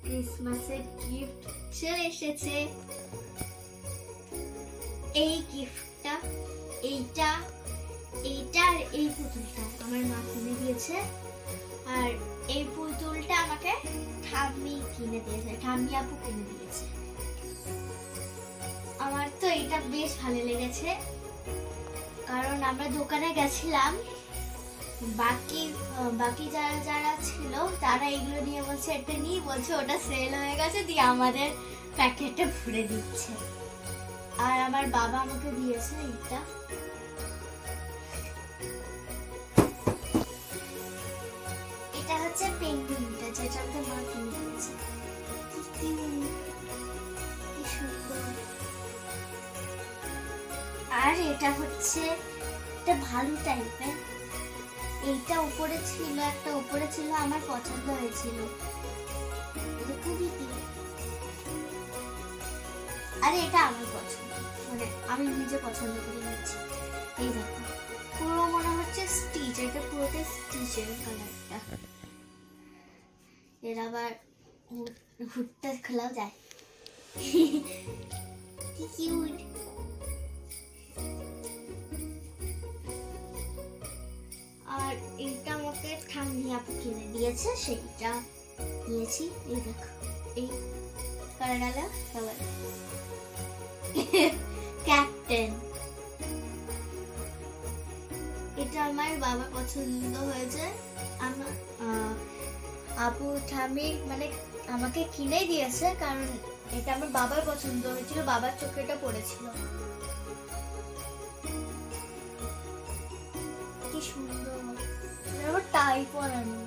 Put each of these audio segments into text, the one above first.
ক্রিসমাসের গিফট চলে এসেছে। এই গিফটটা, এইটা আর এই পুতুলটা আমার মা কিনে দিয়েছে। আর এই পুতুলটা আমাকে ঠাম্মি কিনে দিয়েছে, ঠাম্মি আপু কিনে দিয়েছে। আমার তো এটা বেশ ভালো লেগেছে, কারণ আমরা দোকানে গেছিলাম, বাকি যারা ছিল তারা এগুলো নিয়ে বলছে এটা নিয়ে, বলছে ওটা সেল হয়ে গেছে, দিয়ে আমাদের প্যাকেটে ভরে দিচ্ছে। আর আমার বাবা আমাকে দিয়েছে এটা। এটা হচ্ছে পেঙ্গুইনটা, যেটা আমাকে মা কিনে দিয়েছে। কি সুন্দর। আর এটা হচ্ছে একটা ভালো টাইপের, এইটা উপরে ছিল, একটা উপরে ছিল, আমার পছন্দ হয়েছিল। আরে এটা আমার পছন্দ, মানে আমি নিজে পছন্দ করে নিয়েছি। এই দেখো, পুরো মনে হচ্ছে স্টিচ, এটা পুরোটাই স্টিচের কালারটা। এর আবার হুডটা খোলাও যায়। কি কিউট। আর এইটা আমাকে ঠাম্মি আপু কিনে দিয়েছে, সেইটা নিয়েছি। এই দেখো, এই কালারটা কালার ক্যাপ্টেন। এটা আমার বাবার পছন্দ হয়েছে। আমার আপু ঠাম্মি মানে আমাকে কিনে দিয়েছে, কারণ এটা আমার বাবার পছন্দ হয়েছিল, বাবার চোখে এটা পড়েছিল। কি সুন্দর, টাই পরানো।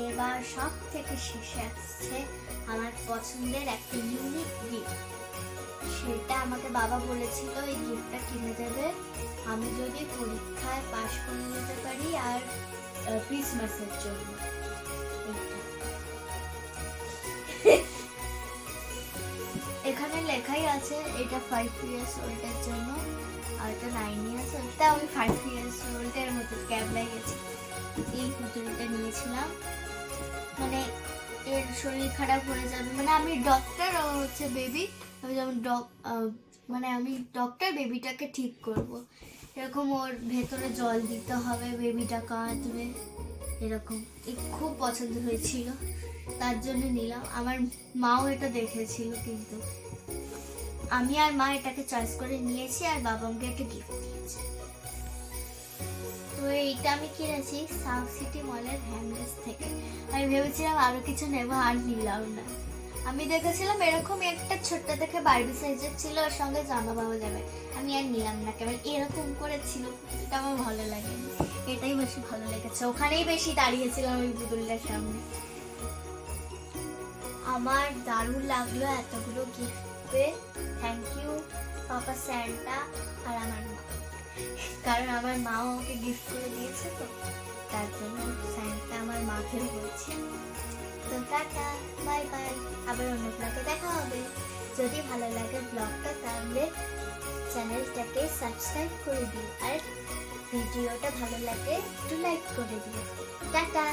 এবার সব থেকে শেষে আসছে আমার পছন্দের একটা ইউনিক গিফট। সেটা আমাকে বাবা বলেছিল এই গিফটটা কিনে দেবে আমি যদি পরীক্ষায় পাশ করে নিতে পারি, আর ক্রিসমাসের জন্য। এখানে লেখাই আছে এটা 5 years ওল্ডের জন্য, আর এটা 9 years ওল্ড। তা আমি 5 years ওল্ডের মতো ক্যাব লাগিয়েছি। এই পুতুলটা নিয়েছিলাম, মানে এর শরীর খারাপ হয়ে যাবে, মানে আমি ডক্টর, ও হচ্ছে বেবি, আমি যেমন মানে আমি ডক্টর, বেবিটাকে ঠিক করব। এরকম ওর ভেতরে জল দিতে হবে, বেবিটা কাঁদবে, এরকম। খুব পছন্দ হয়েছিল, তার জন্য নিলাম। আমার মাও এটা দেখেছিল, কিন্তু আমি আর মা এটাকে চয়েস করে নিয়েছি, আর বাবা আমাকে একটা গিফট দিয়েছে। তো এইটা আমি কিনেছি সাউথ সিটি মলের হ্যামলেস থেকে। আমি ভেবেছিলাম আরো কিছু নেবো, আর নিলাম না। আমি দেখেছিলাম এরকম একটা ছোট্ট দেখে বারবি সাইজের ছিল, ওর সঙ্গে জামা পাওয়া যাবে, আমি আর নিলাম না। কেবল এরকম করে ছিল, এটা আমার ভালো লাগেনি, এটাই বেশি ভালো লেগেছে। ওখানেই বেশি দাঁড়িয়েছিলাম ওই পুতুলটার সামনে। আমার দারুণ লাগলো এতগুলো গিফট পেয়ে। থ্যাংক ইউ পাপা স্যান্টা আর আমার মা, কারণ আমার মাও ওকে গিফট করে দিয়েছে, তো তার জন্য স্যান্টা আমার মাকে বলছি। তো টাটা, বাই বাই, আবার অন্য ব্লগে দেখা হবে। যদি ভালো লাগে ব্লগটা, তাহলে চ্যানেলটাকে সাবস্ক্রাইব করে দিও, আর ভিডিওটা ভালো লাগে একটু লাইক করে দিও। টাটা।